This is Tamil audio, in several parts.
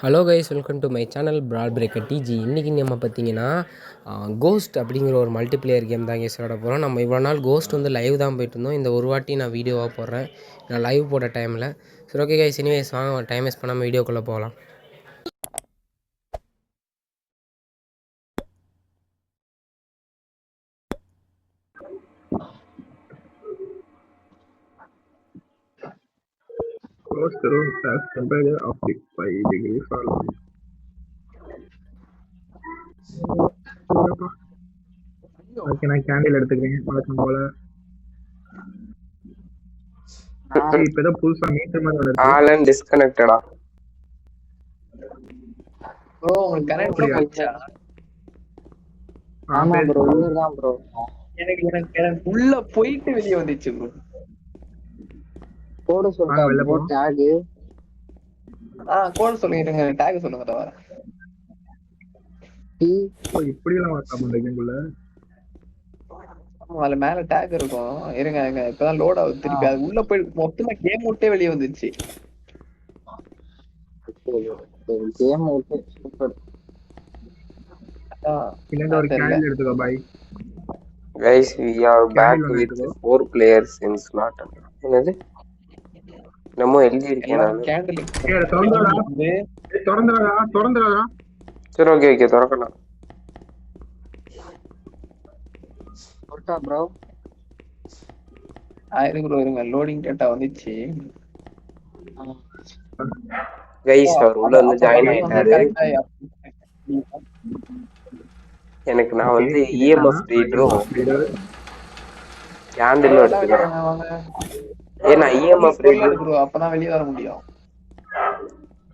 Hello guys, welcome to my channel broad breaker digi. இன்றைக்கி நம்ம பார்த்தீங்கன்னா கோஸ்ட் அப்படிங்கிற ஒரு மல்டிப்ளேயர் கேம் தான் கேஸ் விளாட போகிறோம். நம்ம இவ்வளோ நாள் கோஸ்ட் வந்து லைவ் தான் போயிட்டு இருந்தோம். இந்த ஒரு வாட்டி நான் வீடியோவாக போடுறேன், நான் லைவ் போட்ட டைமில். சரி, ஓகே கைஸ், எனிவேஸ் வாங்க டைம் வேஸ்ட் பண்ணாமல் வீடியோக்குள்ளே போகலாம். Close the room as temperature of 5 degrees Celsius. Okay, நான் கேண்டில் எடுத்துக்கிறேன் வழக்கம் போல. இப்பதான் புதுசா மீட்டர் மாதிரி வருது. ஆலன் டிஸ்கனெக்டடா ப்ரோ உங்களுக்கு கனெக்ட் போச்சா? ஆமா ப்ரோ, உள்ளதான் ப்ரோ. எனக்கு உள்ள போயிட்டு வெளிய வந்துச்சு ப்ரோ. கோட் சொல்லுங்க ப்ரோ. டாக் கோட் சொல்லிடுங்க, டாக் சொல்லுங்க தவிர. இப்படி எல்லாம் வாட்ஸ்அப் பண்றீங்கக்குள்ள அதுல மேல டாக் இருக்கும். இருங்க இப்பதான் லோட் ஆகுது திருப்பி. அது உள்ள போய் மொத்தமா கேம் விட்டே வெளிய வந்துச்சு. கேம் விட்டு சூப்பர். இல்ல ஒரு கேண்டில் எடுத்துக்கோ by. guys, we are back with 4 players in slot. என்னது நம்ம எழுதி இருக்கேன் நான். கேண்டில் திறந்துடா. சரி, ஓகே திறக்கலாம். போட்டா ப்ரோ. இருங்க லோடிங் டேட்டா வந்துச்சு. guys, அவர் உள்ள வந்து ஜாயின் ஆயிட்டாரு. எனக்கு நான் வந்து EMF ரீடரும் கேண்டில் எடுத்துக்கிறேன். ஏன்னா EMF ரீடர் ப்ரோ அப்பதான் வெளிய வர முடியும்.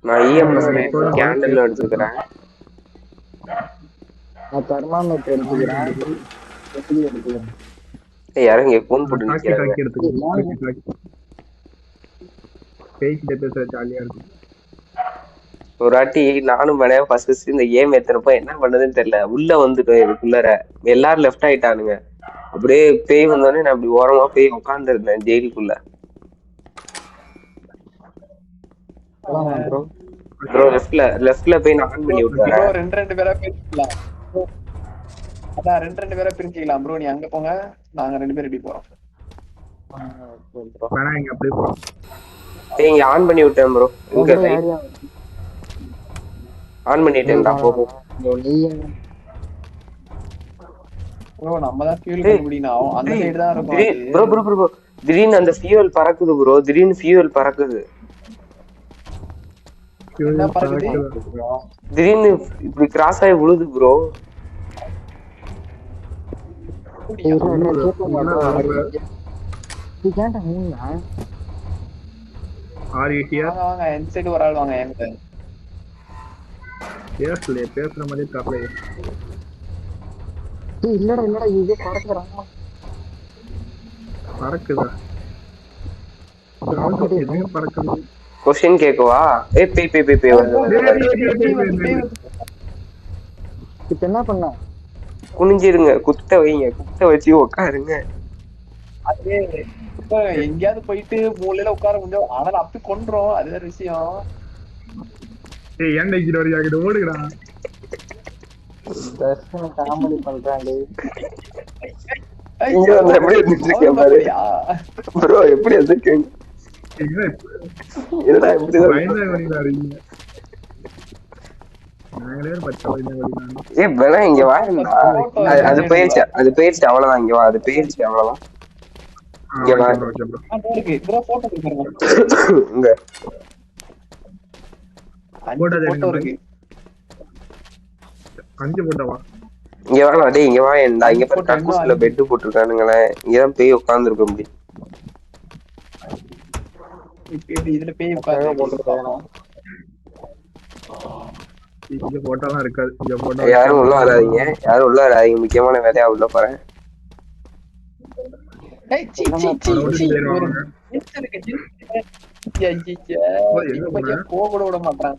நான் EMF ரீடர் கேண்டில் எடுத்துக்கிறேன். நான் தெர்மாமீட்டர் எடுத்துக்கிறேன். எப்படி எடுத்துக்கிறேன்? யாரும் இங்க ஃபோன் போட்டு நிக்கிறாங்க. ஜாலியா இருக்கும். ஒரு வாட்டி நானும் மேடம் ஃபர்ஸ்ட் இந்த கேம் ஏத்துறப்ப என்ன பண்ணதுன்னு தெரியல. உள்ள வந்துட்டோம், இதுக்குள்ளார எல்லாரும் லெஃப்ட் ஆயிட்டானுங்க. அப்படியே பேய் வந்தோடனே நான் அப்படி ஓரமா போய் உட்கார்ந்து இருந்தேன் ஜெயிலுக்குள்ள. ப்ரோ லெஃப்ட்ல போய் நான் ஆன் பண்ணி விட்டுறேன். ரெண்டு பேரா பிரிச்சுக்கலாம். அதான் ரெண்டு பேரா பிரிச்சுக்கலாம் ப்ரோ. நீ அங்க போங்க, நாங்க 2 பேரும் இப்படி போறோம். வேணா இங்க அப்படியே போறோம். இங்க ஆன் பண்ணி விட்டேன் ப்ரோ. இங்க ஆன் பண்ணிட்டேன்டா. போ ப்ரோ நம்ம தான் ஃபியூல் கண்டுபிடிக்கணும். அந்த சைடு தான் இருக்கும். ப்ரோ திடீர்னு அந்த ஃபியூல் பறக்குது ப்ரோ. திடீர்னு ஃபியூல் பறக்குது. என்ன பறக்குது? திடீர்னு இப்படி கிராஸ் ஆகி விழுது ப்ரோ. வாங்க இந்த சைடு ஒரு ஆள் வாங்க. எங்க பேசுற மாதிரி காப்பலே. இல்லடா இது பறக்குறாங்க. பறக்குதா? பறக்குது. क्वेश्चन கேக்குவா? ஏய் பே இப்ப என்ன பண்ண? குனிஞ்சிருங்க, குத்த வைங்க, குத்த வச்சு உட்காருங்க. அதே எங்கயாவது போயிட்டு மூலையில உட்கார முடியும். ஆனா அப்படி கொன்றோம், அது வேற விஷயம். ஏய் ஏன்டா இங்க வரையா கிட்ட ஓடுங்கடா. தர்ஷன் காமெடி பண்றாங்க. இங்க வந்து எப்படி நின்னுட்டு பாரு ப்ரோ. எப்படி இருக்கீங்க? என்னடா இப்படி பயந்தா வரிங்க. நாங்களே பச்சை பயந்தா வரிங்க. ஏய் வேணா இங்க வாங்க. அது போயிடுச்சு அவ்வளவுதான். இங்க வா, அது போயிடுச்சு அவ்வளவுதான். இங்க வா. இருக்கு ப்ரோ, போட்டோ எடுங்க. இங்க போட்டோ இருக்கு. 5 போட்டோவா? இங்க வாடா டேய், இங்க வா. இங்க பாரு, கக்கூஸ்ல பெட் போட்டுருக்கானுங்களே. இங்கதான் போய் உட்கார்ந்துருக்க முடியும். இதுல பேய் உட்கார்ந்து போட்டுருக்காங்க. இங்க போட்டோலாம் இருக்காது. இங்க போட்டோ யாரும் உள்ள வராதீங்க. முக்கியமான வேலையா உள்ள போறேன். ஏய் சீ போக கூட விட மாட்டாங்க.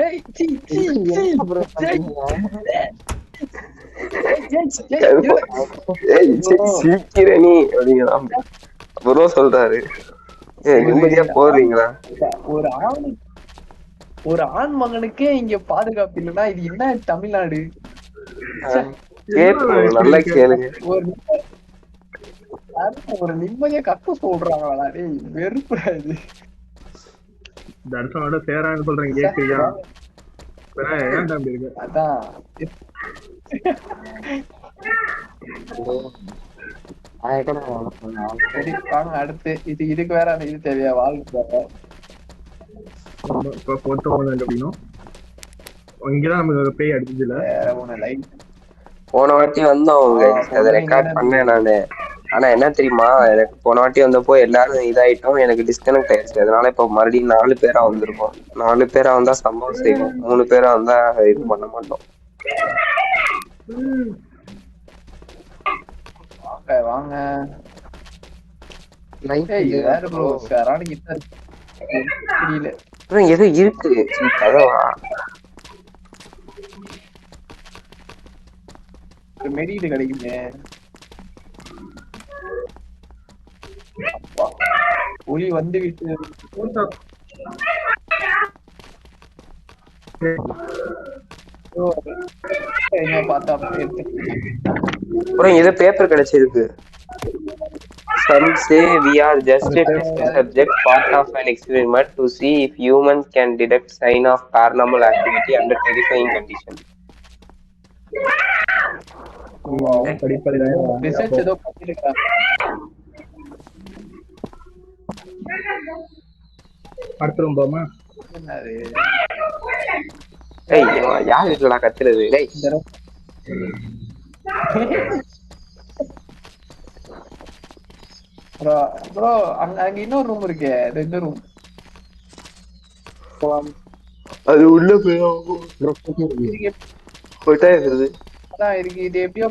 ஏய் சீ சீக்கிரம் நீ அப்படிங்கிறான் ப்ரோ சொல்றாரு. நிம்மதியா போறீங்களா? ஒரு ஆளு ஒரு ஆண் மகனுக்கே இங்க பாதுகாப்பு இல்லைன்னா இது என்ன தமிழ்நாடு? கேட்டுங்க, இப்படி நல்லா இருக்கு? கேளுங்க. ஒரு நிம்மதியா கக்க சொல்றாங்களா? டேய் வெறுப்புடா இது. தர்சனோட சேரான்னு சொல்றேன் கேக்குறியா? ஏன்டா அப்படி இருக்கு? அதான் சரி வாங்க அடுத்து. இதுக்கு வேற அந்த இது தேவையா? வாழ்க்கை வேற. இப்போ போட்டோ அப்படின்னும் இங்கதான் நமக்கு ஒரு பேய் அடிச்சது இல்ல. வேற ஒண்ணு லைட். போன வாட்டி வந்தோம் அதை ரெக்கார்ட் பண்ணேன் நானு. ஆனா என்ன தெரியுமா, எனக்கு போன வாட்டி வந்தப்போ எல்லாரும் இதாயிட்டோம், எனக்கு டிஸ்கனெக்ட் ஆயிடுச்சு. அதனால இப்ப மறுபடியும் 4 பேரா வந்திருக்கோம். 4 பேரா வந்தா சம்பவம் செய்வோம், 3 பேரா வந்தா இது பண்ண மாட்டோம். வாங்க வாங்க. வேற ப்ரோ சரான கிட்ட தெரியல. ஏதோ இருக்கு கதவா? மெடிடு கிடைக்குமே. ஒளி வந்து விட்டு பார்த்தா அப்புறம் ஏதோ பேப்பர் கிடைச்சிருக்கு. Some say we are just a test subject, part of an experiment to see if humans can detect sign of paranormal activity under terrifying conditions. Research ஏதோ பண்ணிருக்காங்க. அடுத்த ரூம் போமா? என்னது யார் இருக்கா கத்துறது? ப்ரோ அங்க இன்னொரு ரூம் இருக்கே, 2 ரூம். அது உள்ள போய் அதான் இருக்கு. இது எப்படியோ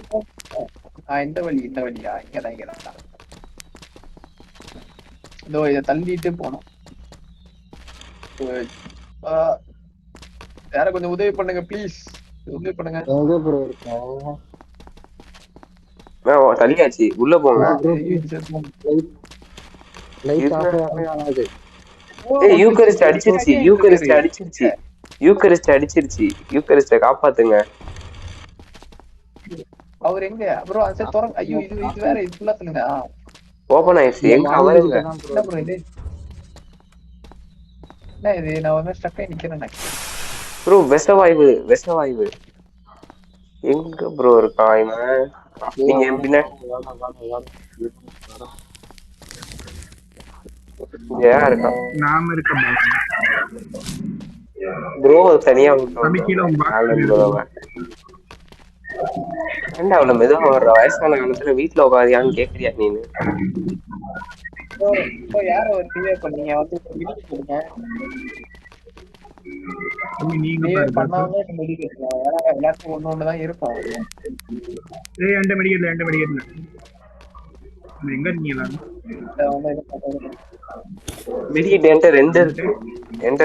இந்த வழியா? இங்கதான் இதோ இதை தள்ளிட்டு போனோம். யார கொஞ்சம் உதவி பண்ணுங்க ப்ளீஸ், உதவி பண்ணுங்க. தள்ளியாச்சு, உள்ள போங்க. யூகரிஸ்ட் அடிச்சிருச்சு, யூகரிஸ்ட காப்பாத்துங்க. அவர் எங்க ப்ரோ? அது திறங்க. ஐயோ இது வேற, இது ஃபுல்லா தள்ளுங்க. ஓபன் ஆயிடுச்சு. எங்க அவருங்க? என்ன ப்ரோ இது? என்ன இது? நான் வந்து ஸ்டக் ஆகி நிக்கிறேன். ப்ரோ விஷவாயு எங்க ப்ரோ இருக்கான் இவன்? நீங்க எப்படின்னா இருக்கான். நாம இருக்கோம் ப்ரோ தனியா ஏன்டா அவ்வளவு மெதுவா வர்ற? வயசான காலத்துல வீட்டுல உட்காதியான்னு கேக்குறியா நீனு? யார ஒரு கிளியர் பண்ணீங்க வந்து எல்லாத்துக்கும் ஒண்ணுதான் இருக்கும். எங்க இருக்கீங்களா? மெடிக்கேட் என்கிட்ட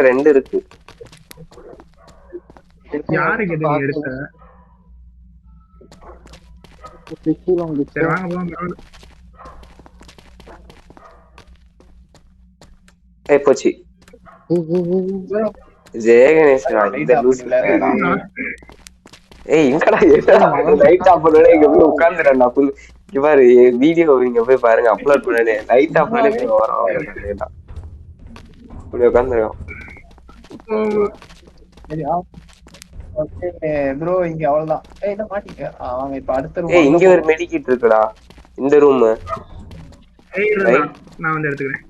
2 இருக்கு. யாருக்கு நீ எடுத்த? போச்சு. ஜெயகணேஸ்வரா இந்த லூஸ். எங்கடா லைட் ஆஃப் பண்ணோட இங்க போய் உட்காந்துறேன். பாரு வீடியோ நீங்க போய் பாருங்க, அப்லோட் பண்ணனே. லைட் ஆஃப் பண்ணி வரோம் இப்படி உட்காந்துருக்கோம். ப்ரோ இங்க அவ்வளவுதான். என்ன மாட்டீங்க? அவங்க இப்ப அடுத்த ரூம். இங்க ஒரு மெடிக்கேட் இருக்குடா, இந்த ரூம். நான் வந்து எடுத்துக்கிறேன்.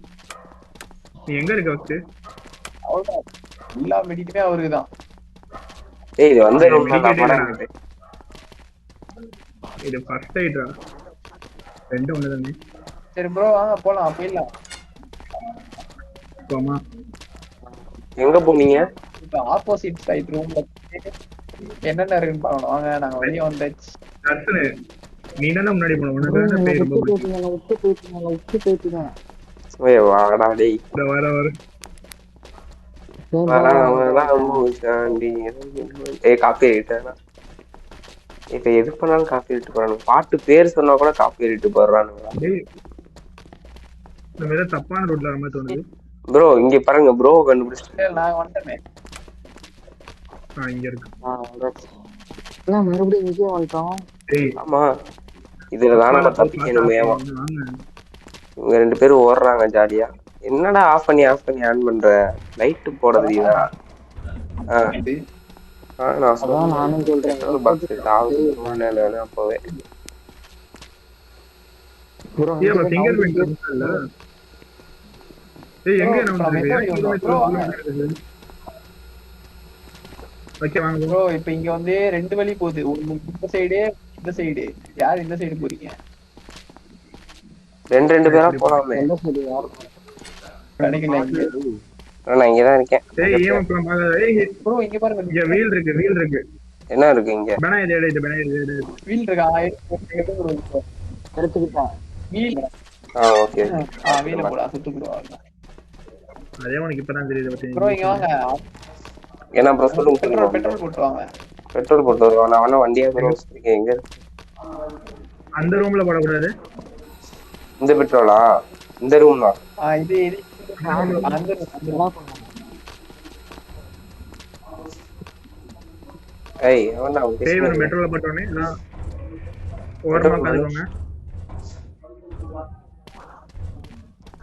நீ எங்க இருக்க வச்சு? அவ்வளவுதான், எல்லா மெடிக்குமே அவருக்குதான். இது வந்த ரூம் தான். இது ஃபர்ஸ்ட் எய்ட்ரா. 2 ஒண்ணுதானே. சரி ப்ரோ வாங்க போலாம், போயிடலாம். போமா? எங்க போனீங்க? இப்ப ஆப்போசிட் சைடு ரூம்ல என்னென்ன இருக்குன்னு பாக்கணும். வாங்க நாங்க வெளியே வந்தாச்சு. நீ என்ன முன்னாடி போன? வாடா டேய். வர காப்பி ஆயிட்டேன். இப்ப எது பண்ணாலும் காப்பி அடிட்டு போறானு. பாட்டு பேர் சொன்னா கூட காப்பி அடிட்டு போடுறானுங்களா? தப்பான ரூட்ல வர மாதிரி தோணுது. ப்ரோ இங்க பாருங்க, ப்ரோ கண்டுபிடிச்சிட்டேன். நான் வந்துட்டேன். இங்க இருக்கு. என்ன மறுபடியும் இங்கே வந்துட்டோம். ஏய் ஆமா இதுலதான் அப்பால நம்ம போய் பார்த்து தப்பிக்கணுமே. ஆஃப் வாங்க. இவங்க 2 பேரும் ஓடுறாங்க ஜாலியா. என்னடா ஆஃப் பண்ணி ஆன் பண்ற? லைட் போட தெரியுதா? இது நான் அதான் சொன்னேன் நானும் சொல்றேன். பெட்ரோல் பாக்ஸ் தாவது உள்ள அப்பவே. bro, ஏய் இங்க ஃபிங்கர் sound பிரிண்ட் இருக்கு. இல்ல. ஏய் எங்க Bro, நம்ம நம்ம எந்த வழி வந்தோம்? Bro, வாங்க. ஓகே வாங்க ப்ரோ இப்ப இங்க வந்து 2 வழி போகுது. ஒண்ணு இந்த சைடு, இந்த சைடு. யார் இந்த சைடு போறீங்க? 2 பேரா போலாமே. எந்த சைடு யாரு? கிடைக்கல இங்க. நான் இங்கதான் இருக்கேன். ஏய் ஏன் பாருங்க. ஏய் ப்ரோ இங்க பாருங்க. இங்க வீல் இருக்கு. என்ன இருக்கு இங்க? பனா இது எடு. வீல் இருக்கா? எடுத்து bro இப்போ. எடுத்துக்கிட்டேன். வீல். ஓகே வீல போடா சுத்து ப்ரோ. அதே உனக்கு இப்பதான் தெரியுது பத்தி. ப்ரோ இங்க வாங்க. என்ன ப்ரோ சொல்லுங்க. பெட்ரோல் போட்டு வாங்க. பெட்ரோல் போட்டு வருவோம். நான் வேணா வண்டியா இருக்கேன். எங்க இருக்கு? அந்த ரூம்ல போடக்கூடாது. இந்த பெட்ரோலா? இந்த ரூம் தான். இது அந்த ஏய் அவன் தான் பேய் வரும் பெட்ரோல போட்டோனே நான் ஓரமா காதுங்க.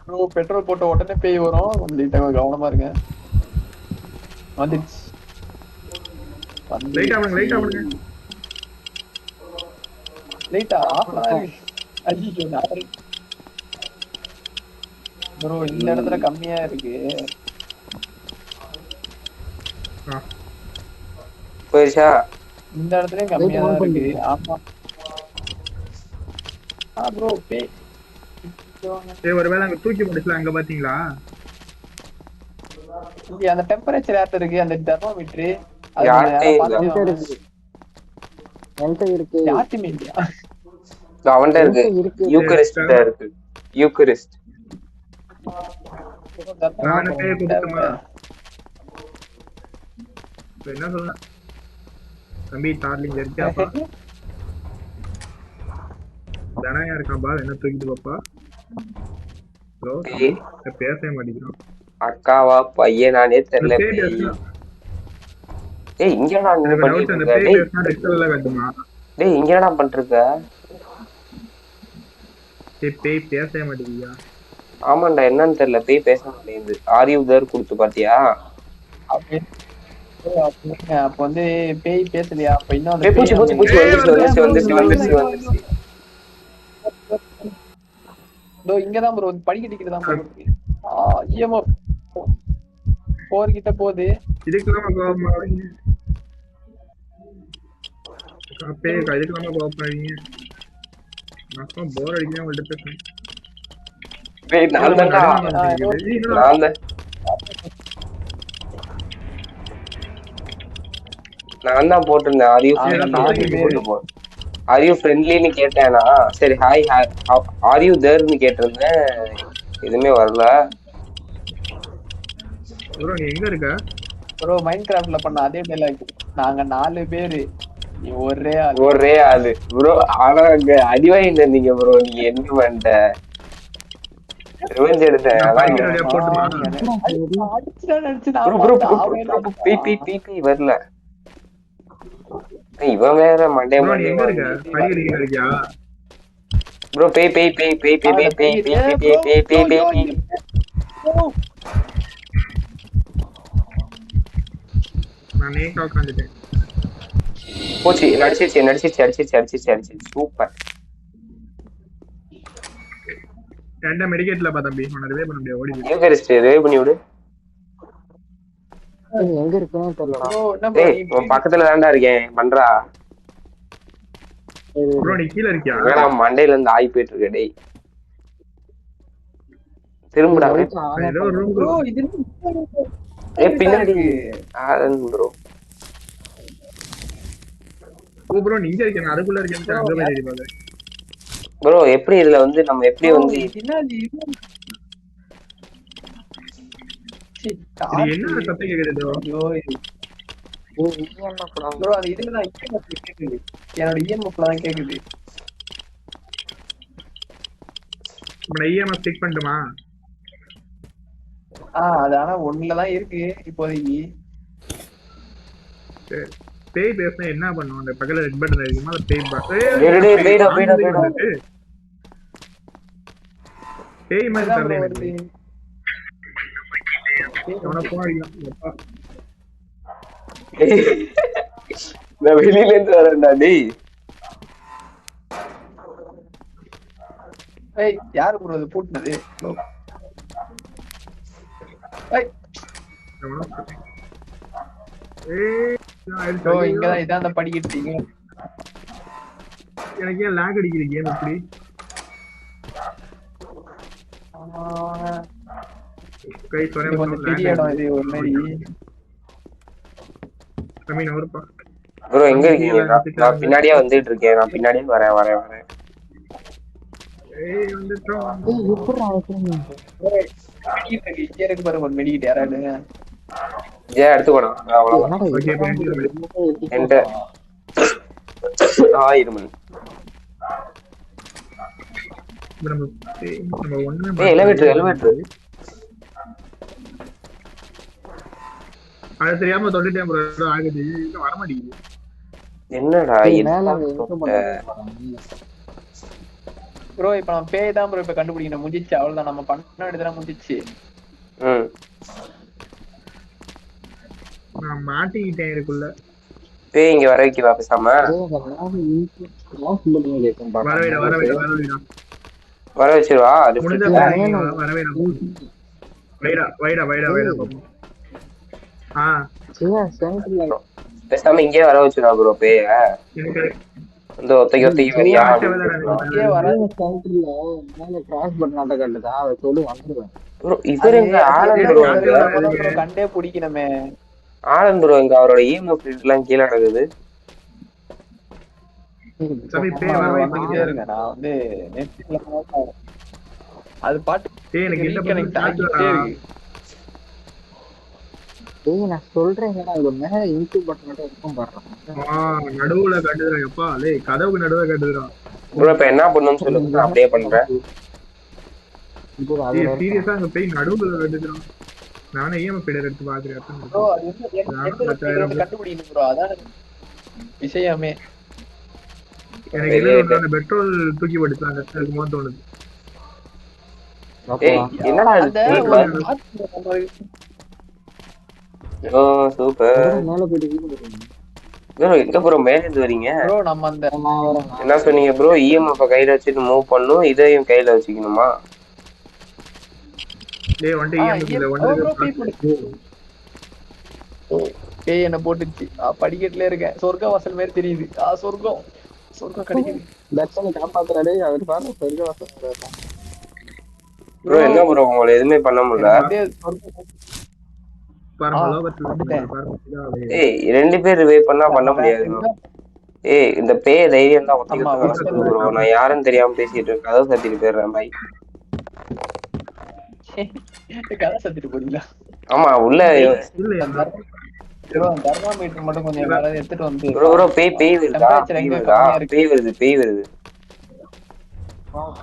ப்ரோ பெட்ரோல் போட்ட உடனே பேய் வரும். கொஞ்சம் கவனமா இருங்க. வந்துச்சு. லைட் ஆவுங்க. லைட்டா ஆஃப் அடிச்சு ப்ரோ இந்த இடத்துல கம்மியா இருக்கு. போயிருச்சா? இந்த இடத்துலயும் கம்மியா தான் இருக்கு. ஆமா ப்ரோ பேய் ஏய் ஒருவேளை அங்க தூக்கி போட்டுச்சல அங்க பாத்தீங்களா? இங்க அந்த டெம்பரேச்சர் ஏத்த இருக்கு. அந்த தெர்மோமீட்டர் என்கிட்ட இருக்கு. யாருமே இல்லையா? அவன்கிட்ட இருக்கு. யூக்கரிஸ்ட் இருக்கு. யூக்கரிஸ்ட். நான் பேய் கொடுத்தமா. என்ன சொல்ற? தம்பி டார்லிங் இருக்காப்பா. தனயா இருக்காப்பா. என்ன தூக்கிட்டு பாப்பா? ப்ரோ பேசவே மாட்டேங்கிறான். அக்காவா பையனானே தெரியல. டேய் இங்க நான் என்ன பண்ணிட்டு இருக்கேன்? டேய் இங்க என்ன பண்றீங்க? பேய் பேசவே மாட்டேங்கியா? ஆமாண்டா என்னன்னு தெரியல. பேய் பேச மாட்டேங்குது. ஆர் யூ தேர் கொடுத்து பாத்தியா? அப்ப வந்து பேய் பேசலையா? அப்ப இன்னும் பூச்சி வந்துருச்சு. இங்கதான் ப்ரோ படிக்கட்டிக்கிட்டு தான் ப்ரோ இருக்கு. இஎம்ஓ 4 கிட்ட போகுது. இதுக்கெல்லாம் கோவப்படுறீங்க. இதுக்கெல்லாம் கோவப்படுறீங்க. நான் போர் அடிக்கிறேன் உங்கள்கிட்ட பேசுறேன். நான் தான் போட்டிருந்தேன். ஆர் யூ ஃப்ரெண்ட்லின்னு கேட்டேனா? சரி ஹாய் ஆர் யூ தேர்ன்னு கேட்டிருந்தேன். எதுவுமே வரல. ப்ரோ நீ எங்க இருக்க? ப்ரோ மைன்கிராஃப்ட்ல பண்ண அதே டயலாக். நாங்க 4 பேரு, நீ ஒரே ஆளு ப்ரோ. ஆனா அங்க அடிவாயிட்டு இருந்தீங்க ப்ரோ. நீங்க என்ன பண்ணிட்ட? ரிவெஞ்ச் எடுத்தேன். வரல. இவன் வேற மண்டே ப்ரோ. பேய் நானே உட்கார்ந்துட்டேன். போச்சு. நடிச்சிச்சு. சூப்பர். ரெண்டா மெடிக்கேட்ல பா தம்பி. உன்னை ரிவே பண்ண முடியாது. ஓடி யூகரிஸ்ட் ரிவே பண்ணி விடு. எங்க இருக்குன்னு தெரியலடா. டேய் உன் பக்கத்துல தான்டா இருக்கேன். பண்றா. ப்ரோ நீ கீழ இருக்கியா? நான் மண்டையில இருந்து ஆயி போயிட்டு இருக்க. டேய் திரும்புடா. ஏதோ ரூம் ப்ரோ இது பின்னாடி ஆரன் ப்ரோ. ப்ரோ நீ இங்க இருக்க. நான் அதுக்குள்ள இருக்கேன். அங்க போய் தேடி பாரு. ப்ரோ எப்படி இதுல வந்து நம்ம எப்படி வந்து பின்னாடி இது என்ன சத்தம் கேக்குது? ஐயோ ப்ரோ அது இதுல கேக்குது. என்னோட இஎம்எஃப்ல தான் கேக்குது. நான் இஎம்எஃப் செக் பண்ணட்டுமா? அது ஆனா 1ல தான் இருக்கு இப்போதைக்கு. சரி. பேய் பேசினா என்ன பண்ணுவோம்? அந்த பக்கத்துல ரெட் பட்டன் இருக்குமா? அந்த பேய் டேய் பேய்டா பேய்டா பேய்டா. பேய் மாதிரி இதான் தரல bro எனக்கு. வருது. அவனை போன் அடிக்கலாம். எப்பா. நான் வெளியில இருந்து வரேன்டா டேய். ஏய் யாரு ப்ரோ இது பூட்டினது? ஏய் அவனை ஏய் நான் எடுத்து ப்ரோ ஐயோ, இங்கதான் இதான் அந்த படிக்கிட்டீங்க. எனக்கு ஏன் லாக் அடிக்கிற கேம் இப்படி? கை இது சொன்ன கொஞ்சம் பெரிய இடம் இது ஒரு மாதிரி. கம்மின் ஒருப்பா. ப்ரோ எங்க இருக்கீங்க? நான் பின்னாடியே வந்துட்டு இருக்கேன். நான் பின்னாடியே வரேன். ஏய் வந்துட்டோம். இங்க இருக்கு பாருங்க ஒரு மெடிக்கிட்டு யாராவது. ஜெயா எடுத்துக்கோடா. அவ்வளவுதான். ஓகே இப்போ என்கிட்ட 1000 மணி. நம்ம ஒண்ணுமே ஏய் எலிவேட்டர். அது தெரியாம தொட்டுட்டேன் ப்ரோ. ஆகுது இன்னும் வர மாட்டேங்குது. என்னடா ப்ரோ இப்ப நம்ம பேய் தான் ப்ரோ இப்ப கண்டுபிடிக்கணும். முடிஞ்சிச்சு அவ்வளவுதான். நம்ம பண்ண வேண்டியதெல்லாம் முடிஞ்சிச்சு. நான் மாட்டிக்கிட்டேன் இதுக்குள்ள. பேய் இங்க வர வைக்கவா பேசாம? வரவேடா. வர வச்சிருவா. முடிஞ்ச வரவேடா. வைடா. ஆ பேசாம இங்கே வர வச்சிருவா ப்ரோ பேய. எனக்கு இந்த ஒத்தைக்கு வரியா? இங்கே வர ப்ரோ இவர் எங்க ஆலன் ப்ரோ ப்ரோ கண்டே பிடிக்கணுமே. ஆலன் ப்ரோ எங்க அவரோட EMF எல்லாம் கீழே நடக்குது. சரி பேய் வர வந்துகிட்டே இருங்க. நான் வந்து நெட்ல அது பாட்டு ஏய் எனக்கு இந்த ரீகனெக்ட் ஆகிட்டே இருக்கு. நான் சொல்றேன் இது மேல இன்டு பட்டன் மட்டும் இருக்கும் பாருங்க. நடுவுல கட்டுறான் எப்பா. லே கதவுக்கு நடுவுல கட்டுறான். ப்ரோ இப்ப என்ன பண்ணணும்னு சொல்லுங்க. நான் அப்படியே பண்றேன். சீரியஸா அங்க போய் நடுவுல கட்டுறான். நானே EMF ஃபீடர் எடுத்து பாக்குறேன். ப்ரோ அது எந்த கண்டுபிடிக்கணும் ப்ரோ. அதான் விஷயமே. எனக்கு என்ன அந்த பெட்ரோல் தூக்கி போட்டுட்டாங்க. அதுக்கு மோத தோணுது. ஏய் என்னடா ஓ சூப்பர். மேல போயிட்டு ப்ரோ எங்க ப்ரோ மேல இருந்து வரீங்க? ப்ரோ நம்ம அந்த என்ன சொன்னீங்க ப்ரோ? EMF கையில வச்சுட்டு மூவ் பண்ணும். இதையும் கையில வச்சுக்கணுமா? டேய் வந்து EMF இல்ல வந்து பேய் என்ன போட்டுச்சு. படிக்கட்டுல இருக்கேன். சொர்க்க வாசல் மாதிரி தெரியுது. சொர்க்கம் கிடைக்குது. தட்சனை காப்பாத்துறாடே. அவர் பாருங்க சொர்க்க வாசல். ப்ரோ என்ன ப்ரோ உங்களை எதுவுமே பண்ண முடியல. ஏய் 2 பேர் ரிவைவ் பண்ண முடியாது. ஏய் இந்த பேய தைரியம் தான் ஒத்திக்கிட்டு ப்ரோ. நான் யாருன்னு தெரியாம பேசிட்டு இருக்கேன். கதை சத்திட்டு போயிடுறேன் பாய். கதை சத்திட்டு போறீங்களா? ஆமா உள்ள தெர்மாமீட்டர் மட்டும் கொஞ்சம் யாராவது எடுத்துட்டு வந்து. ப்ரோ பேய் வருதா? பேய் வருது.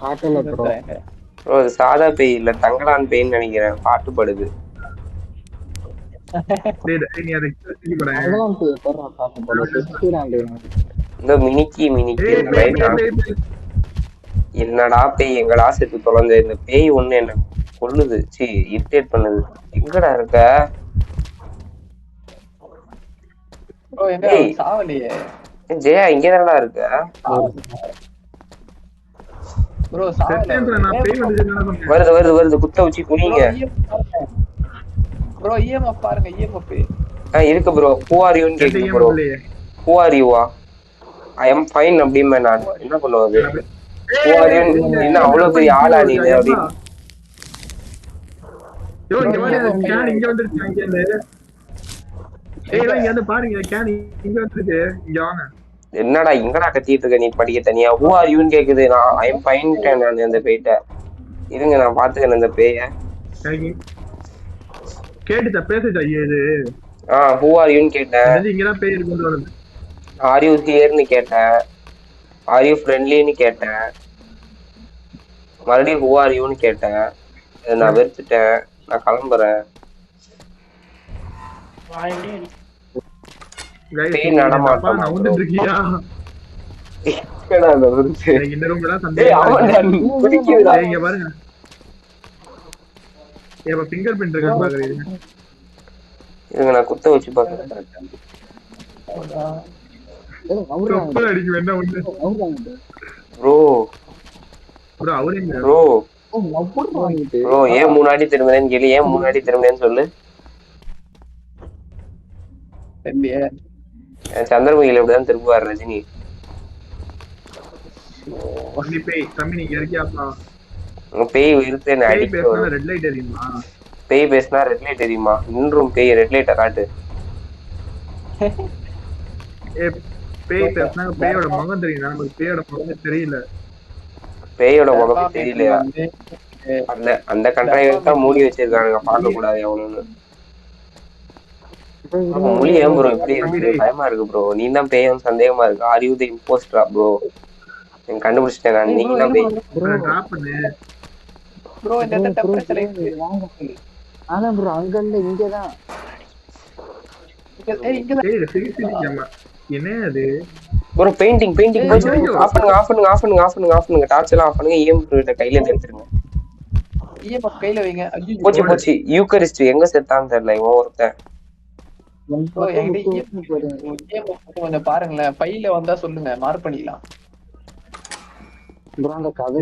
காட்டல ப்ரோ. ப்ரோ அது சாதா பேய் இல்ல, தங்கலான் பேய்ன்னு நினைக்கிறேன். பாட்டு படுது. இந்த மினிக்கி என்னடா பேய் எங்கடா செத்து தொலைஞ்ச? இந்த பேய் ஒண்ணு என்ன கொல்லுது. இரிட்டேட் பண்ணுது. எங்கடா இருக்க? ஜெயா இங்க தானடா இருக்க? வருது குத்த வச்சு குனிங்க. ப்ரோ EMF பாருங்க. EMF இருக்கு ப்ரோ. who are you ன்னு கேக்குது bro. who are you I am fine அப்படிமே. நான் என்ன பண்ணுவது? who are you என்ன அவ்வளவு பெரிய ஆளா நீ அப்படி? யோ இங்க வாங்க. கேன் இங்க வந்துருச்சு. இங்க இருந்து ஏய் இங்க வந்து பாருங்க. கேன் இங்க வந்துருச்சு. இங்க வாங்க. என்னடா இங்கடா கத்திட்டு இருக்க நீ? படிக்க தனியா who are you ன்னு கேக்குது. நான் I am fine நான் அந்த பேய்ட்ட இருங்க. நான் பாத்துக்கிறேன் அந்த பேய. கேட்டுட்ட பேசுச்சா இது? who are you ன்னு கேட்டேன். அது இங்க தான் பேய் இருக்குன்னு சொல்லுது. are you here ன்னு கேட்டேன். are you friendly ன்னு கேட்டேன். மறுபடியும் who are you ன்னு கேட்டேன். நான் வெறுத்துட்டேன். நான் கிளம்புறேன். Guys, பேய் நீங்க தப்பா நடமாட்டமா ப்ரோ? நவுந்துட்டு இருக்கியா? என்னடா இந்த வருது? எனக்கு இந்த ரூம்ல தான் ஏய் சந்தேகமா அவன்டா இருக்கு. குதிக்குதுடா. இங்க பாருங்க. இப்ப ஃபிங்கர் பிரிண்ட் இருக்கான்னு பாக்குறீங்க. இருங்க நான் குத்த வச்சு பாக்குறேன். கப்பல் அடிக்கும் என்ன ஒண்ணு. ப்ரோ ப்ரோ அவரே ப்ரோ ப்ரோ ஏன் முன்னாடி திரும்பினேன்னு கேளு. ஏன் முன்னாடி திரும்பினேன்னு சொல்லு. சந்திரமுகில இப்படிதான் திரும்புவார் ரஜினி. ஒன்லி பேய் தம்பி நீங்க இருக்கியாப்பா? பேய் இருக்கு என்ன பேய் அடிக்க பேசினா வரும். ரெட் லைட் எரியுமா? பேய் பேசினா ரெட் லைட் தெரியுமா? நின்றும் பேய் ரெட் லைட்டை காட்டு. பேய் பேசினா பேயோட முகம் தெரியும். நமக்கு பேயோட முகம் தெரியல. பேயோட முகமே தெரியலையா? அந்த அந்த கண்ட்ராக்டர் தான் மூடி வச்சிருக்கானுங்க, பார்க்க கூடாது எவனுன்னு. மொழி ஏன் ப்ரோ இப்படி இருக்கு? பயமா இருக்கு ப்ரோ. நீ தான் பேயும் சந்தேகமா இருக்கு. ஆர் யூ தி இம்போஸ்டரா ப்ரோ? எனக்கு கண்டுபிடிச்சிட்டேன் நான். நீங்க தான் பேய். டிராப் பண்ணு. ப்ரோ இந்த டெம்பரேச்சர் ஆனா ப்ரோ அங்க இல்ல இங்கதான். ஏய் சிரிச்சிருக்கேம்மா. என்ன அது? ப்ரோ பெயிண்டிங் போச்சு. ஆஃப் பண்ணுங்க டார்ச் எல்லாம் ஆஃப் பண்ணுங்க. EM கிட்ட கையில இருந்து எடுத்துருங்க. கையில வைங்க. போச்சு. யூக்கரிஸ்ட் எங்க செத்தான்னு தெரியல. இவன் ஒருத்தன் கொஞ்சம் பாருங்களேன். பையில வந்தா சொல்லுங்க, மார்க் பண்ணிக்கலாம். ப்ரோ அந்த கதை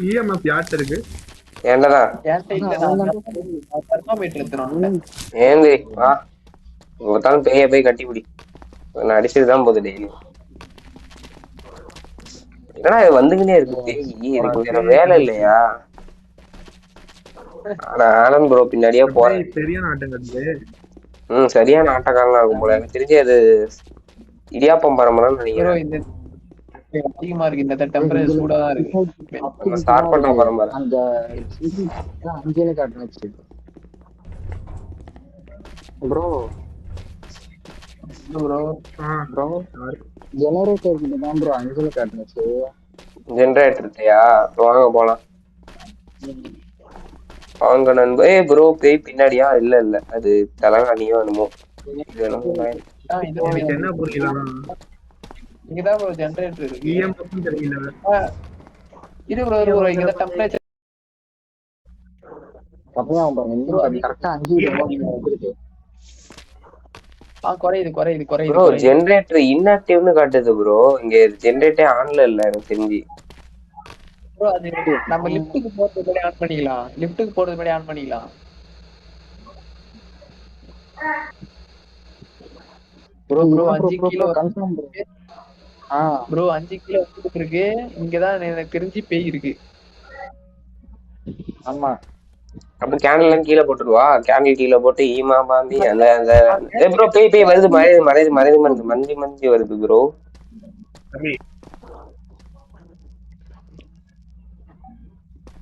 EMF யார்ட்ட இருக்கு? என்னதான் தெர்மாமீட்டர் எடுத்துறோம். ஏந்தி வா. ஒருத்தாலும் பேய போய் கட்டிப்பிடி. நான் அடிச்சதுதான் போகுது டெய்லி. ஏன்னா இது வந்துகிட்டே இருக்கு பேய். இதுக்கு வேற வேலை இல்லையா? ஆனா ஆனந்த் ப்ரோ பின்னாடியே போறேன். சரியான ஆட்டங்கிறது. சரியான ஆட்டக்காரனா இருக்கும் போல. எனக்கு தெரிஞ்சு அது இடியாப்பம் பரம்பரைன்னு நினைக்கிறேன். அதிகமா இருக்கு இந்த டெம்பரேச்சர், சூடா தான் இருக்கு. ஸ்டார்ட் பண்ண பரம்பரை அந்த அஞ்சலே காட்டுச்சு ப்ரோ. ஜெனரேட்டர் கிட்ட தான் ப்ரோ அஞ்சலே காட்டுச்சு. ஜெனரேட்டர்யா? வாங்க போலாம். வாங்க நண்பா. ப்ரோ பேய் பின்னாடியா? இல்ல அது தலகாணியோ என்னமோ. என்ன புரியல? இங்கதான் ப்ரோ ஜெனரேட்டர் இருக்கு. EMF தெரியல. இது ப்ரோ இங்க டெம்பரேச்சர் அப்பதான் பாருங்க கரெக்ட்டா 5 இருக்கு. குறையுது ப்ரோ ஜெனரேட்டர் இன்ஆக்டிவ்னு காட்டுது ப்ரோ. இங்க ஜெனரேட்டரே ஆன்ல இல்ல எனக்கு தெரிஞ்சு. ப்ரோ அது நம்ம லிஃப்ட்டுக்கு போறதுக்கு முன்னாடி ஆன் பண்ணிக்கலாம். Bro 5 kilo confirm bro 5 kilo வந்துட்டு இருக்கு. இங்கதான் எனக்கு தெரிஞ்சு பேய் இருக்கு. ஆமா அப்ப கேண்டில் எல்லாம் கீழே போட்டுருவா. கேண்டில் கீழே போட்டு ஈமா பாந்தி அந்த ப்ரோ பேய் வருது. மறைஞ்சு வருது ப்ரோ.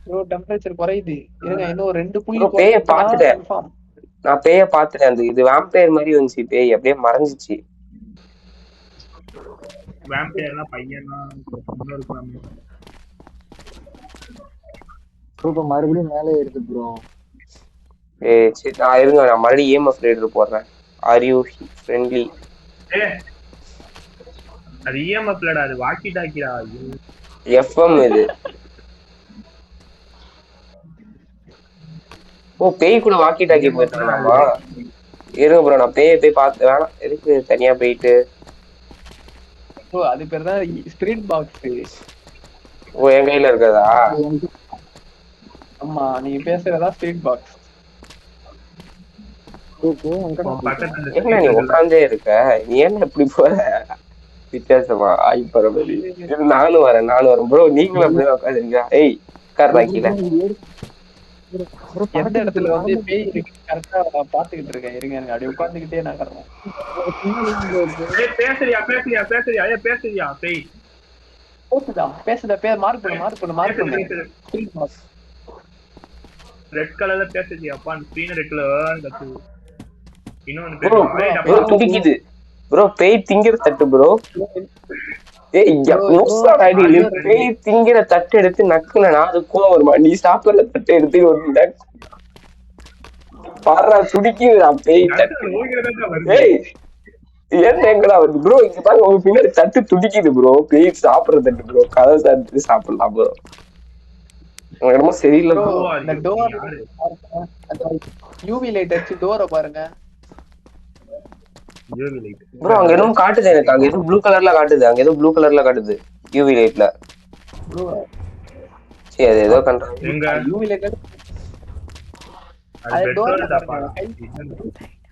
ப்ரோ டெம்பரேச்சர் குறையுது. இருங்க இன்னும் 2 புள்ளி. பேய பாத்துட்டேன் நான். பேய பாத்துட்டேன். அந்த இது வேம்பயர் மாதிரி வந்துச்சு. பேய் அப்படியே மறைஞ்சிச்சு. வேம்பயர்னா பையனா இருக்கலாம். ப்ரோ மறுபடியும் மேலே ஏறுது ப்ரோ. சரி நான் இருங்க, நான் மறுபடியும் EMF ரேடர் போடுறேன். Are you friendly? அது EMF லடா, அது வாக்கி டாக்கிடா. FM இது. பேய் கூட வாக்கி டாக்கி போயிட்டாங்களாமா? இருங்க ப்ரோ நான் பேய் பார்த்து வேணாம். எதுக்கு தனியா போயிட்டு? அது பேர் தான் ஸ்பிரிட் பாக்ஸ். என் கையில இருக்கதா? ஆமா நீங்க பேசுறதா ஸ்பிரிட் பாக்ஸ். என்ன நீ உட்காந்தே இருக்க? நீ என்ன எப்படி போற? வித்தியாசமா ஆய்ப்பறபடி. நானும் வரேன் ப்ரோ. நீங்களும் அப்படியே உட்காந்துருக்கீங்க. ஏய் உட்கார்றா கீழே. எந்த இடத்துல வந்து பேய் இருக்கு கரெக்டா பாத்துக்கிட்டு இருக்கேன். இருங்க எனக்கு அப்படியே உட்கார்ந்துகிட்டே நான் கறேன். பேசுறியா பேய் பேசுதா பேர் மார்க் பண்ணு. ரெட் கலர்ல பேசுறியா? அப்பா ஸ்கிரீன் ரெட் கலர் கத்து. ப்ரோ துடிக்குது ப்ரோ. பேய் திங்கிற தட்டு ப்ரோ. பேய் திங்கிற தட்டு எடுத்து நக்குனா அது கோவம் வருமா? நீ சாப்பிடுற தட்டு எடுத்து பாடுறா துடிக்குதுடா பேய் தட்டு. ஏய் ஏன் எங்கடா வருது ப்ரோ? இங்க பாருங்க உங்க பின்னாடி தட்டு துடிக்குது ப்ரோ. பேய் சாப்பிடுற தட்டு ப்ரோ. கதை சாப்பிட்டு சாப்பிடலாம் ப்ரோ. உங்க இடமா சரியில்லை ப்ரோ ப்ரோ. இந்த டோர் யூவி லைட் அடிச்சு டோரை பாருங்க. ப்ரோ அங்க எதுவும் காட்டுது எனக்கு. அங்க எதுவும் ப்ளூ கலர்ல காட்டுது. அங்க எதுவும் ப்ளூ கலர்ல காட்டுது யூவி லைட்ல. ப்ரோ சரி அது ஏதோ கண்ட்ரோல். யூவி லைட் அது டோர்ல பாருங்க.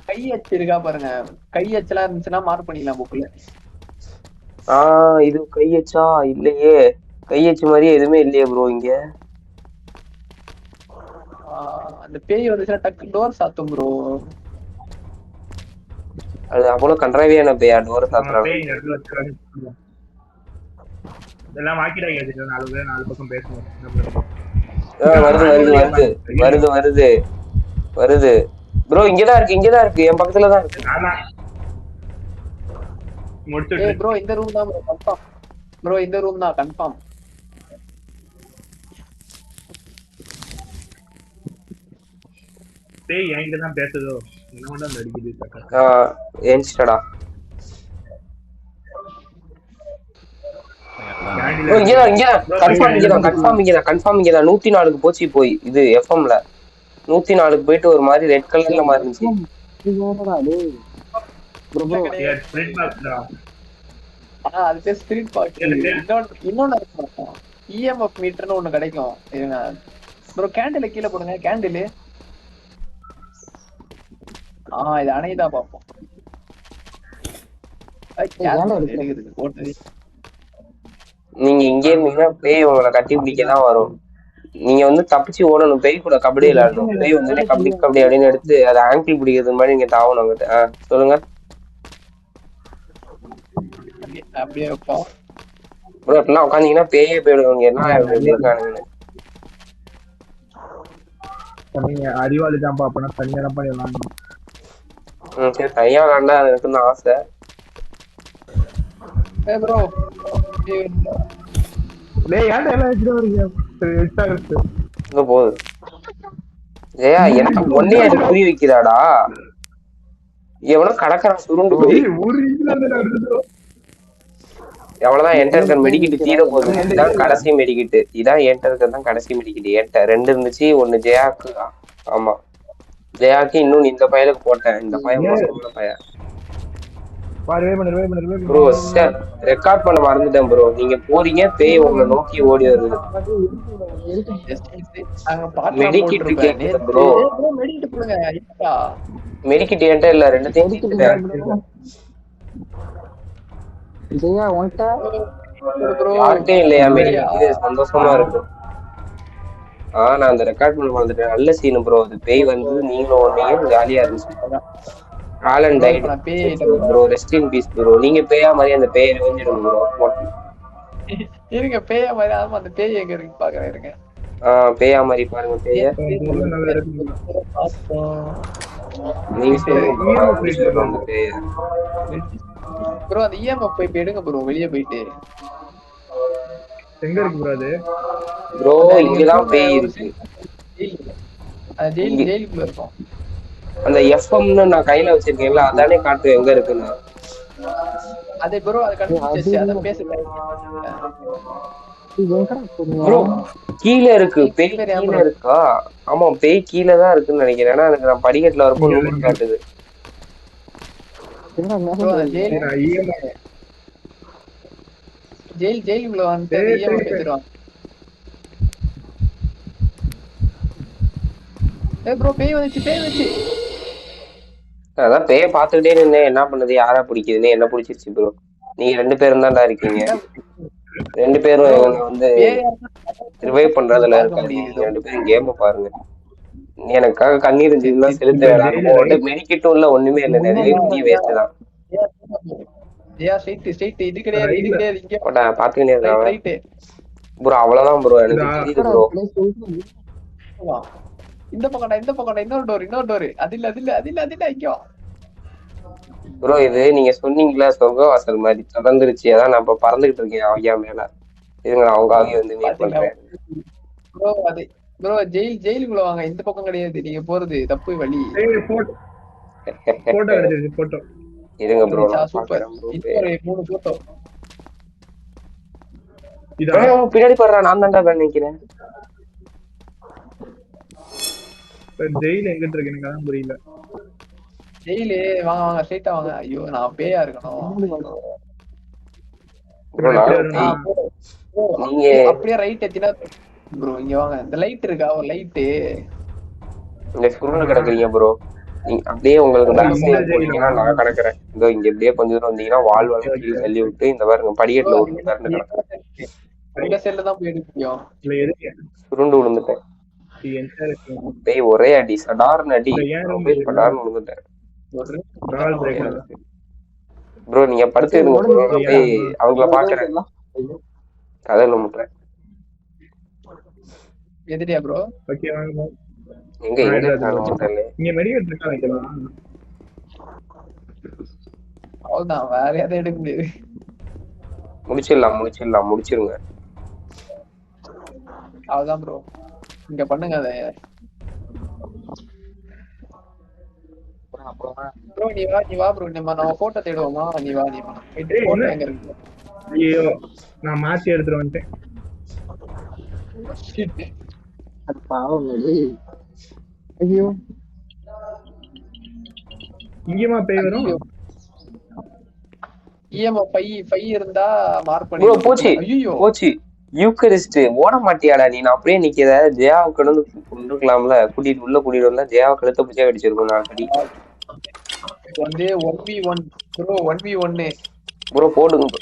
கை அச்சு இருக்கா பாருங்க. கை அச்செல்லாம் இருந்துச்சுன்னா மார்க் பண்ணிக்கலாம் புக்ல. இது கையச்சா? இல்லையே, கையச்சு மாதிரியே எதுவுமே இல்லையே ப்ரோ இங்க. அந்த பேய் வந்துச்சுன்னா டக்கு டோர் சாத்தும் ப்ரோ. அது அவ்வளவு கன்றாவியான பேயா டோர் சாத்துறாங்க? வருது வருது வருது வருது வருது வருது ப்ரோ. இங்கதான் இருக்கு, இங்கதான் இருக்கு, என் பக்கத்துலதான் இருக்கு. ப்ரோ இந்த ரூம் தான் ப்ரோ கன்ஃபார்ம். ப்ரோ இந்த ரூம் தான் கன்ஃபார்ம். பேய் என்கிட்ட தான் பேசுதோ என்னோட நடிக்குது. ஏன்ஸ்டடா இங்கதான் இங்கதான் கன்ஃபார்ம் இங்கதான் கன்ஃபார்ம் இங்கதான் கன்ஃபார்ம் இங்கதான் 104க்கு போச்சு போய். இது எஃப்எம்ல 104க்கு போயிட்டு ஒரு மாதிரி ரெட் கலர்ல மாதிரி இருந்துச்சு. அது பேர் ஸ்பிரிட் பாக்ஸ். இன்னொன்னு இருக்கும் இஎம்எஃப் மீட்டர்னு ஒண்ணு கிடைக்கும். ப்ரோ கேண்டில் கீழே போடுங்க. கேண்டில் இது அணையதா பாப்போம். நீங்க இங்கே இருந்தீங்கன்னா பேய் உங்களை கட்டி பிடிக்கதான் வரும். நீங்க வந்து தப்பிச்சு ஓடணும். பேய் கூட கபடி விளையாடணும். பேய் வந்து கபடி கபடி அப்படின்னு எடுத்து அதை ஆங்கிள் பிடிக்கிறது மாதிரி நீங்க தாவணும் அங்கிட்ட. சொல்லுங்க அப்படியே வைப்போம் ப்ரோ. அப்படிலாம் உட்காந்தீங்கன்னா பேயே போயிடுவாங்க. என்ன இருக்கானுங்க அறிவாளி தான் பாப்பா. தனியா பண்ணிடலாம். சரி தனியா விளாண்டா இருக்குன்னு ஆசை. ப்ரோ போகுது ஜெயா. எனக்கு ஒன்னே அது புரிய வைக்கிறாடா. எவனோ கடற்கரை சுருண்டு போய் எவ்வளவுதான் என்டர் மெடிக்கிட்டு தீர போகுது. இதுதான் கடைசி மெடிக்கிட்டு. இதான் என்டர் தான் கடைசி மெடிக்கிட்டு. என்டர் 2 இருந்துச்சு. ஒண்ணு ஜெயாக்கு. ஆமா ஜெயாக்கு. இன்னொன்னு இந்த பையனுக்கு போட்டேன். இந்த பையன் மோசமான பையன் ப்ரோ. ரெக்கார்ட் பண்ண மறந்துட்டேன் ப்ரோ. நீங்க போறீங்க, பேய் உங்களை நோக்கி ஓடி வருது. மெடிக்கிட்டு கேக்குது ப்ரோ. மெடிக்கிட்டு என்கிட்ட இல்ல. ரெண்டுத்தையும் யார்கிட்டயும் இல்லையா மெடிக்கிட்டு? சந்தோஷமா இருக்கும். நான் அந்த ரெக்கார்ட் பண்ண மறந்துட்டேன். நல்ல சீனு ப்ரோ. அது பேய் வந்து நீங்களும் ஒன்னையும் ஜாலியா இருந்துச்சு. ஆலன் டைட் bro. Rest in peace bro. நீங்க பேயா மாதிரி அந்த பேயை ரிவெஞ்சிடுங்க ப்ரோ. இருங்க பேயா மாதிரி. ஆமா அந்த பேய் எங்க இருக்கு பாக்குறேன். இருங்க பேயா மாதிரி பாருங்க பேய. நீங்க சொல்லுங்க பேய ப்ரோ. அந்த இஎம்எஃப் போய் எடுங்க ப்ரோ. வெளியே போயிட்டு எங்க இருக்கு ப்ரோ அது? ப்ரோ இங்கதான் பேய் இருக்கு. ஜெயிலுக்குள்ள இருக்கும். அந்த எஃப்எம்னு நான் கையில வச்சிருக்கேன்ல, அதானே காட்டு எங்க இருக்குன்னு. அதே ப்ரோ அது கண்டுபிடிச்சாச்சு. அத பேசுங்க ப்ரோ. கீழே இருக்கு பேய். கீழே இருக்கா? ஆமா பேய் கீழே தான் இருக்குன்னு நினைக்கிறேன். ஏன்னா எனக்கு நான் படிக்கட்டுல வரப்போ நூறு காட்டுது. ஜெயிலுக்குள்ள வந்து இஎம்எஃப் எடுத்துருவாங்க. ப்ரோ பேய் வந்துச்சு. பேய் வந்துச்சு. அதான் பேய பாத்துக்கிட்டே இருந்தேன். என்ன பண்ணுது, யாரா பிடிக்குதுன்னு. என்ன பிடிச்சிருச்சு ப்ரோ. நீங்க 2 பேரும் தான்டா இருக்கீங்க. 2 பேரும் வந்து ரிவைவ் பண்றதுல இருக்காது. நீங்க 2 பேரும் கேம் பாருங்க. எனக்காக கண்ணீர் இருந்துச்சுன்னா செலுத்த. மெடிக்கிட்டும் இல்ல, ஒண்ணுமே இல்ல. நிறைய புதிய வேஸ்ட் தான். இது கிடையாது. இது கிடையாது. இங்க பாத்துக்கிட்டே இருக்கான் ப்ரோ. அவ்வளவுதான் ப்ரோ. எனக்கு தெரியுது ப்ரோ. இந்த பக்கம்டா. இந்த பக்கம்டா. இன்னொரு டோர். அது இல்ல இங்க ப்ரோ. இது நீங்க சொன்னீங்களா சொர்க்கவாசல் மாதிரி திறந்துருச்சு. அதான் நான் இப்ப பறந்துகிட்டு இருக்கேன் ஐயா மேல. இதுங்க அவங்க ஆகிய வந்து மீட் பண்றேன் ப்ரோ. அது ப்ரோ ஜெயிலுக்குள்ள வாங்க, இந்த பக்கம் கிடையாது, நீங்க போறது தப்பு வழி. போட்டோ எடுத்துருக்கு போட்டோ. இருங்க ப்ரோ நான் சூப்பர். பாக்குறேன் ப்ரோ. இன்னொரு 3 போட்டோ. இதான் பின்னாடி பாடுறா, நான் தான்டா நினைக்கிறேன். ஜெயில எங்கிட்டு இருக்கு எனக்கு அதான் புரியல. ஜெயிலு வாங்க வாங்க ஸ்ட்ரைட்டா வாங்க. ஐயோ நான் பேயா இருக்கணும். ப்ரோ நானும் ஆ, பேய். bro, நீங்க அப்படியே ரைட் எத்தினா ப்ரோ இங்க வாங்க. இந்த லைட் இருக்கா, ஒரு லைட்டு. இந்த சுருண்டு கிடக்குறீங்க ப்ரோ. நீங்க அப்படியே உங்களுக்கு பேக் இந்த சைடு ஜெயிலா? போனீங்கன்னா நான் கிடக்குறேன். இதோ இங்க இப்படியே கொஞ்ச தூரம் வந்தீங்கன்னா வால் வளம் கீழே தள்ளி விட்டு இந்த பாருங்க படிக்கட்டுல ஒரு பேருந்து கிடக்கும். இந்த செல்ல தான் போய் எடுக்க முடியும். இல்ல எதுக்கு சுருண்டு விழுந்துட்டேன். இது என்ன இருக்கு? பேய் ஒரே அடி சடார்னு அடி. இல்ல, ஏன் room போய் இல்ல? சடார்னு விழுந்துட்டேன். ஒரு Brawl breaker. ப்ரோ நீங்க படுத்துருங்க ப்ரோ. நான் போய் அவங்கள பாக்குறேன். கதையில முட்டுறேன். எதிரியா ப்ரோ? ஓகே வாங்க. எங்க எங்க இருக்காங்க தெரியல. இங்க மெடிக்கேட் இருக்கா வைக்கலாம். அவ்வளவுதான், வேற எதை எடுக்க முடியாது. முடிச்சிருங்க. அவ்வளவுதான் ப்ரோ, இங்க பண்ணுங்க அதை. ப்ரோ நீ வா ப்ரோ, நம்ம போட்டோ தேடுவோமா? நீ வா போட்டோ எங்க இருக்கு? ஐயோ நான் மாத்தி எடுத்துட்டு வந்துட்டேன். அது பாவம் அது. ஐயோ இங்கேயுமா பேய் வரும்? இஎம்எஃப் 5 இருந்தா மார்க் ப்ரோ பண்ணி. போச்சு ஐயோ போச்சு. யூக்கரிஸ்ட் ஓட மாட்டியாடா நீ? நான் அப்படியே நிக்கிற ஜெயாவை கொண்டு கொண்டுக்கலாம்ல. கூட்டிட்டு வந்தா ஜெயாவை கழுத்த பிடிச்சா கடிச்சிருக்கும். நான் அடி வந்து 1v1 ப்ரோ, 1v1. ப்ரோ போடுங்க bro.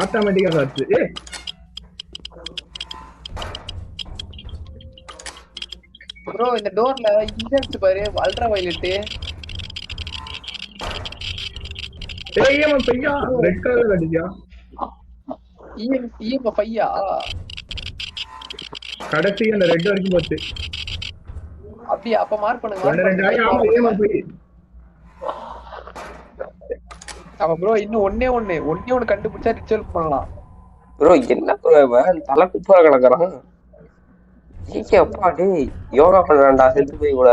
ஆட்டோமேட்டிக்கா சாச்சு. ப்ரோ இந்த டோர்ல இன்ஜெக்ட் பாரு, அல்ட்ரா வயலட். ஏய்மா பையா ரெட் கலர்ல கட்டியா? இஎம்எஃப் 5 கடைசி அந்த ரெட் வரைக்கும் போச்சு. அப்படியே அப்ப மார்க் பண்ணுங்க. ஆமா ஏமா போய். அப்ப ப்ரோ இன்னும் ஒண்ணே கண்டுபிடிச்சா ரிச்சுவல் பண்ணலாம். ப்ரோ என்ன ப்ரோ இவன் தலை குப்பா கிடக்குறான். ஏகே அப்பா டேய் யோகா பண்றான்டா செத்து போய் கூட.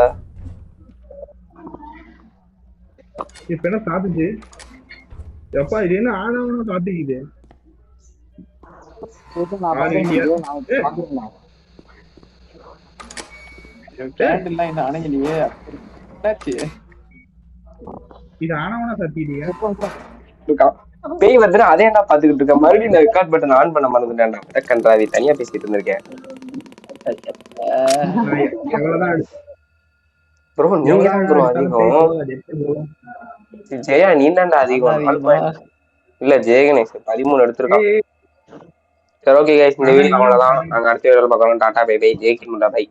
இப்ப என்ன சாப்பிடுச்சு? எப்பா இது என்ன ஆனவனும் காட்டிக்குது. கேண்டில்லாம் இன்னும் அணையிலையே. என்னாச்சு? இது ஆனவனா சத்தியிலையா? பேய் வந்து அதேடா பாத்துக்கிட்டு இருக்கேன். மறுபடியும் இந்த ரெக்கார்ட் பட்டன் ஆன் பண்ண மறந்துட்டேன்டா. கன்றாவி தனியா பேசிட்டு இருந்திருக்கேன். எவ்வளவுதான் ப்ரோ நீங்க தான் ப்ரோ அதிகம். ஜெயா நீ தான்டா அதிகம். இல்ல ஜெயகணேஷ் 13 எடுத்திருக்கான். சரி ஓகே கைஸ், இந்த வீடியோ அவ்வளவுதான். நாங்க அடுத்த வீடியோல பார்க்கலாம். Tata bye bye. ஜெய்கின் பை.